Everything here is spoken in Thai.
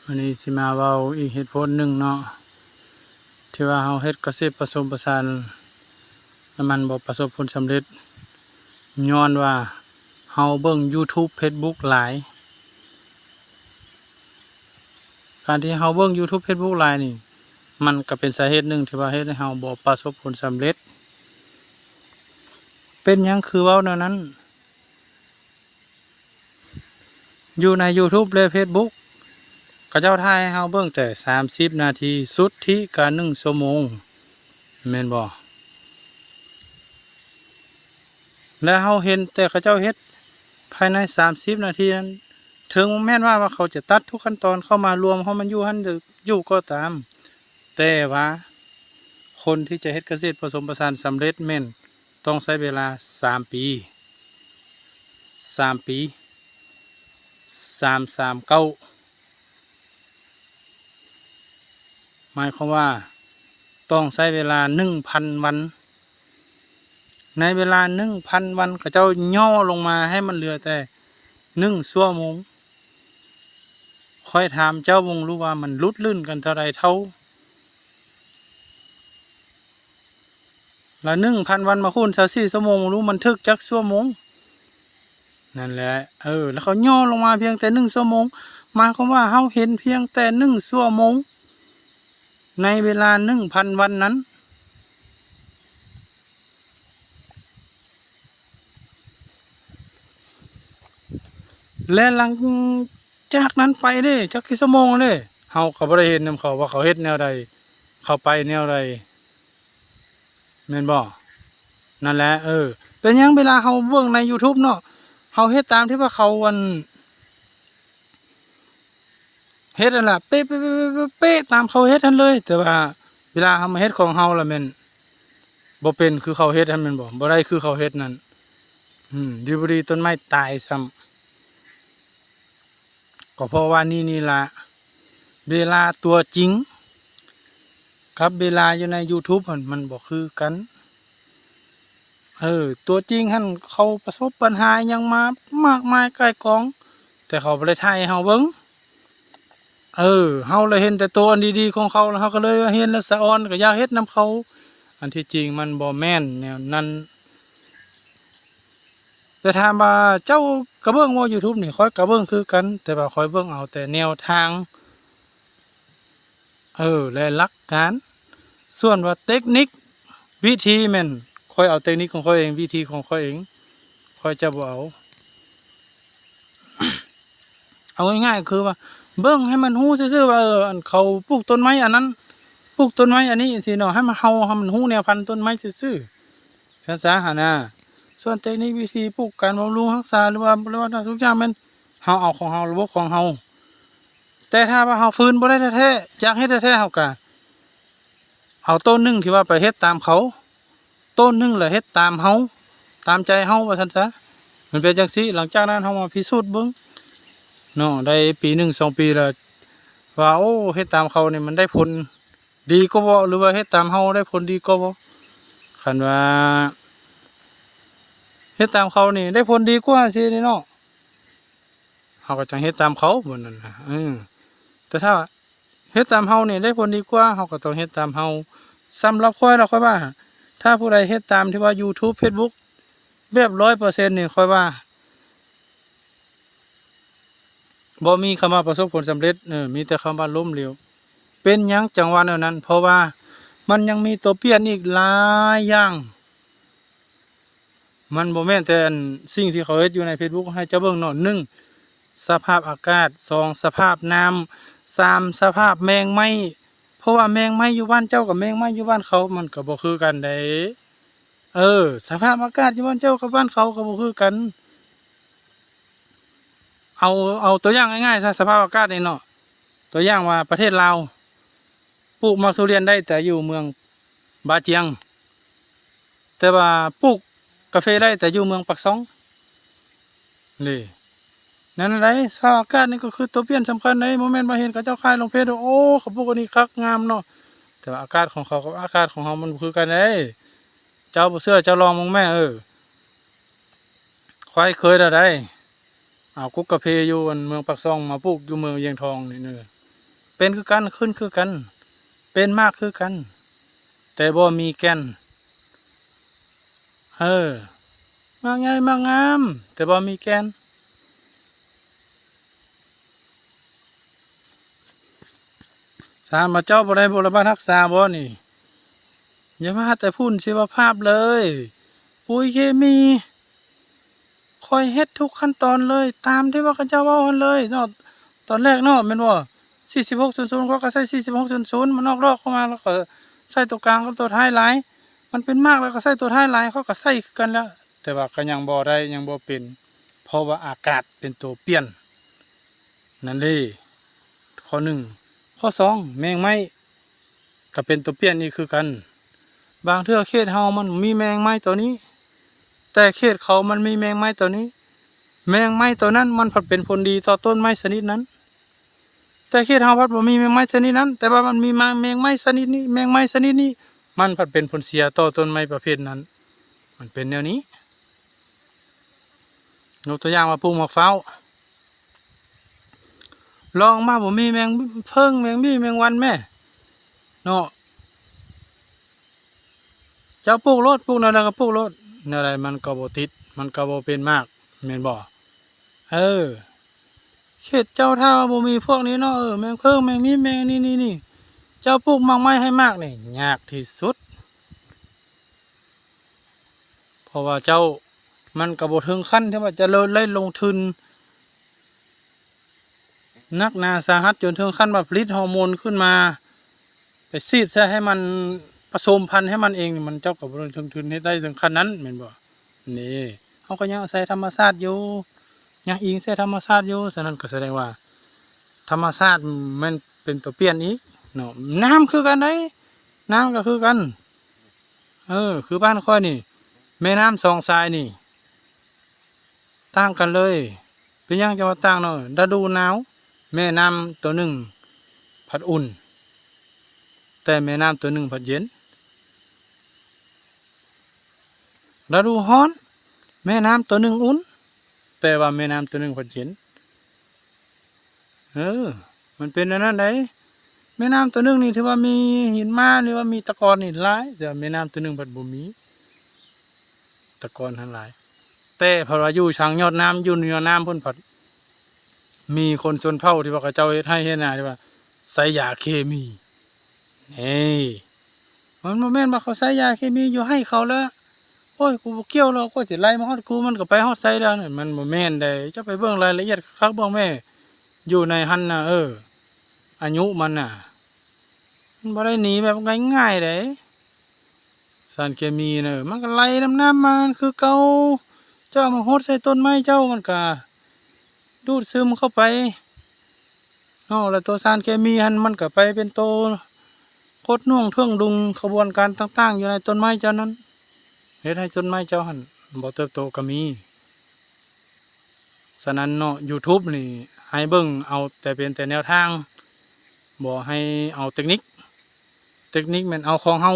วันนี้สิมาเว้าอีกเหตุผลหนึ่งเนาะที่ว่าเฮาเฮ็ดเกษตรผสมผสานแล้วมันบ่ประสบผลสำเร็จย้อนว่าเฮาเบิ่ง YouTube Facebook หลายการที่เฮาเบิ่ง YouTube Facebook หลายนี่มันก็เป็นสาเหตุหนึ่งที่ว่าเฮ็ดให้เฮาบ่ประสบผลสำเร็จเป็นหยังคือเว้าแนวนั้นอยู่ใน YouTube และ Facebook เขาเจ้าถ่ายให้เฮาเบิ่งแต่30นาทีสุดที่ก็1ชั่วโมงแม่นบ่แล้วเฮาเห็นแต่เขาเจ้าเฮ็ดภายใน30นาทีนั้นถึงแม้นว่าเขาจะตัดทุกขั้นตอนเข้ามารวมเฮามันอยู่หั่นอยู่ก็ตามแต่ว่าคนที่จะเฮ็ดเกษตรผสมผสานสำเร็จแม่นต้องใช้เวลา3 ปี3 ปี339หมายความว่าต้องใช้เวลา 1,000 วันในเวลา 1,000 วันเขาเจ้าย่อลงมาให้มันเหลือแต่1 ชั่วโมงค่อยถามเจ้าวงรู้ว่ามันลุดลื่นกันเท่าไรเท่าละ 1,000 วันมาคูณ24 ชั่วโมงรู้มันทึกจักชั่วโมงนั่นแหละแล้วเขาย่อลงมาเพียงแต่1 ชั่วโมงหมายความว่าเฮาเห็นเพียงแต่1 ชั่วโมงในเวลา 1,000 วันนั้นและหลังจากนั้นไปเด้จักกี่ชั่วโมงเด้เฮาก็บ่ได้เห็นนำเขาว่าเขาเฮ็ดแนวใดเขาไปแนวใดแม่นบ่นั่นแหละเป็นหยังเวลาเฮาเบิ่งใน YouTube เนาะเฮาเฮ็ดตามที่ว่าเขาเฮ็ดนั่นล่ะเป๊ะๆตามเขาเฮ็ดนั่นเลยแต่ว่าเวลาเฮามาเฮ็ดของเฮาล่ะแม่นบ่เป็นคือเขาเฮ็ดหั่นแม่นบ่ได้คือเขาเฮ็ดนั่นดีบ่ดีต้นไม้ตายซ้ำก็เพราะว่านี่ล่ะเวลาตัวจริงกับเวลาอยู่ใน YouTube มันบ่คือกันตัวจริงหั่นเขาประสบปัญหาหยังมามากมายก่ายกองแต่เขาบ่ได้ถ่ายให้เฮาเบิ่งเฮาเลยเห็นแต่ตัวอันดีๆของเขาแล้วเฮาก็เลยว่าเห็นแล้วสะออนก็อยากเฮ็ดนำเขาอันที่จริงมันบ่แม่นแนวนั้นแต่ถามว่าเจ้าก็เบิ่งว่า YouTube นี่ข้อยก็เบิ่งคือกันแต่ว่าข้อยเบิ่งเอาแต่แนวทางและหลักการส่วนว่าเทคนิควิธีแม่นข้อยเอาเทคนิคของข้อยเองวิธีของข้อยเองข้อยจะบ่เอา เอาง่ายๆคือว่าเบิ่งให้มันฮู้ซื่อๆว่าอันเขาปลูกต้นไม้อันนั้นปลูกต้นไม้อันนี้สิเนาะให้มันให้มันฮู้แนวพันธุ์ต้นไม้ซื่อๆภาษาหานะส่วนเทคนิควิธีปลูกการบำรุงรักษาหรือว่าทุกอย่างมันเฮาเอาของเฮาระบบของเฮาแต่ถ้าว่าเฮาฟื้นบ่ได้แท้ๆอยากเฮ็ดแท้ๆเฮาก็เอาต้นนึงที่ว่าไปเฮ็ดตามเขาต้นนึงแหละเฮ็ดตามเฮาตามใจเฮาว่าซั่นซะมันเป็นจังซี่หลังจากนั้นเฮามาพิสูจน์เบิ่งเนาะได้ปี1 2ปีแล้วว่าเฮ็ดตามเขานี่มันได้ผลดีกว่าบ่หรือว่าเฮ็ดตามเฮาได้ผลดีกว่าบ่คันว่าเฮ็ดตามเขานี่ได้ผลดีกว่าสิเนาะเฮาก็จังเฮ็ดตามเขาบ่นั่นน่ะแต่ถ้าเฮ็ดตามเฮานี่ได้ผลดีกว่าเฮาก็ต้องเฮ็ดตามเฮาสำหรับข้อยแล้วข้อยว่าถ้าผู้ใดเฮ็ดตามที่ว่า YouTube Facebook แบบ 100% นี่ข้อยว่าบ่มีคำว่าประสบผลสำเร็จมีแต่คำว่าล้มเหลวเป็นหยังจังว่าแนวนั้นเพราะว่ามันยังมีตัวเปลี่ยนอีกหลายอย่างมันบ่แม่นแต่สิ่งที่เขาเฮ็ดอยู่ใน Facebook ให้เจ้าเบิ่งเนาะ1สภาพอากาศ2สภาพน้ำ3สภาพแมงไม้เพราะว่าแมงไม้อยู่บ้านเจ้ากับแมงไม้อยู่บ้านเขามันก็บ่คือกันเด้สภาพอากาศอยู่บ้านเจ้ากับบ้านเขาก็บ่คือกันเอาตัวอย่างง่ายๆซะสภาพอากาศนี่เนาะตัวอย่างว่าประเทศลาวปลูกมักทุเรียนได้แต่อยู่เมืองบาเจียงแต่ว่าปลูกกาแฟได้แต่อยู่เมืองปักซองนี่นั่นแหละสภาพอากาศนี่ก็คือตัวเปลี่ยนสำคัญในโมเมนต์มาเห็นเขาเจ้าขายลงเพจเขาปลูกอันนี้คักงามเนาะแต่ว่าอากาศของเขากับอากาศของเรามันบ่คือกันเด้เจ้าบ่เชื่อเจ้าลองมึงแม่ควายเคยได้เอากุ๊กกาแฟอยู่เมืองปักซองมาปลูกอยู่เมืองเวียงทองนี่ เป็นคือกันขึ้นคือกันเป็นมากคือกันแต่บ่มีแก่นมากใหญ่มากงามแต่บ่มีแก่นสารมาเจ้าบ่ได้บ่ระบาดรักษาบ่นี่อย่ามาแต่พูดชีวภาพเลยปุ๋ยเคมีคอยเฮ็ดทุกขั้นตอนเลยตามที่ว่าเขาเจ้าเว้าหั่นเลยเนาะตอนแรกเนาะแม่นบ่4600เขาก็ใส่4600มันนอกรอกเข้ามาแล้วก็ใส่ตัวกลางกับตัวท้ายหลายมันเป็นมากแล้วก็ใส่ตัวท้ายหลายเขาก็ใส่คือกันแล้วแต่ว่าก็ยังบ่ได้ยังบ่เป็นเพราะว่าอากาศเป็นตัวเปลี่ยนนั่นเด้ข้อ1ข้อ2แมงไม้ก็เป็นตัวเปลี่ยนนี่คือกันบางเทื่อเขตเฮามันมีแมงไม้ตัวนี้แต่เขตเขามันมีแมงไม้ตัวนี้แมงไม้ตัวนั้นมันผัดเป็นผลดีต่อต้นไม้ชนิดนั้นแต่เขตเฮาผัดบ่มีแมงไม้ชนิดนั้นแต่ว่ามันมีแมงไม้ชนิดนี้แมงไม้ชนิดนี้มันผัดเป็นผลเสียต่อต้นไม้ประเภทนั้นมันเป็นแนวนี้ยกตัวอย่างว่าปลูกมะพร้าวลองมาบ่มีแมงเพิ่งแมงบี้แมงวันแม่เนาะเจ้าปลูกรถปลูกแนวใดก็ปลูกรถแนวใดมันก็บ่ติดมันก็บ่เป็นมากแม่นบ่เขตเจ้าถ้าบ่มีพวกนี้เนาะแมงเพิ่งแมงมีแมงนี่เจ้าปลูกมากไม้ให้มากนี่ยากที่สุดเพราะว่าเจ้ามันก็บ่ถึงขั้นที่ว่าจะเลยลงทุนนักหนาสาหัสจนถึงขั้นว่าผลิตฮอร์โมนขึ้นมาไปซีดซะให้มันผสมพันธุ์ให้มันเองมันเจ้าก็บ่ลงทุนให้ได้ถึงขั้นนั้นแม่นบ่นี่เฮาก็ยังอาศัยธรรมชาติอยู่ยังอิงใส่ธรรมชาติอยู่ฉะนั้นก็แสดงว่าธรรมชาติมันเป็นตัวเปลี่ยนอีกเนาะน้ำคือกันได้น้ำก็คือกันคือบ้านค่อยนี่แม่น้ำสองสายนี่ต่างกันเลยเป็นยังจะว่าต่างเนาะฤดูหนาวแม่น้ำตัวหนึ่งผัดอุ่นแต่แม่น้ำตัวหนึ่งผัดเย็นฤดูร้อนแม่น้ำตัวหนึ่งอุ่นแต่ว่าแม่น้ำตัวหนึ่งผัดเย็นมันเป็นอันนั้นได้แม่น้ำตัวหนึ่งนี่ถือว่ามีหินมาหรือว่ามีตะกอนนี่หลายแต่แม่น้ำตัวหนึ่งผัดบ่มีตะกอนทั้งหลายแต่พอเราอยู่ช่างยอดน้ำอยู่เหนือน้ำพ่นผัดมีคนชนเผ่าที่ว่าเขาเจ้าเฮ็ดให้เฮ็ดนาที่ว่าใส่ยาเคมีมันบ่แม่นว่าเขาใส่ยาเคมีอยู่ให้เขาแล้วโอ้ยกูบ่เกี่ยวแล้วก็สิไล่มาฮอดกูมันก็ไปฮอดใส่แล้วนี่มันบ่แม่นได้จะไปเบิ่งรายละเอียดคักๆบ่แม่อยู่ในหั่นน่ะอายุมันน่ะมันบ่ได้หนีแบบง่ายๆเด้สารเคมีน่ะมันก็ไล่น้ำมาคือเก่าเจ้ามาฮดใส่ต้นไม้เจ้ามันก็ดูดซึมเข้าไปแล้วตัวสารเคมีหันมันก็ไปเป็นตัวโคตรน่วงเทื่องดุงขบวนการต่างๆอยู่ในต้นไม้เจ้านั้นเฮ็ดให้ต้นไม้เจ้าหันบ่เติบโตก็มีฉะนั้นเนาะ YouTube นี่ให้เบิ่งเอาแต่เป็นแต่แนวทางบ่ให้เอาเทคนิคแม่นเอาของเฮา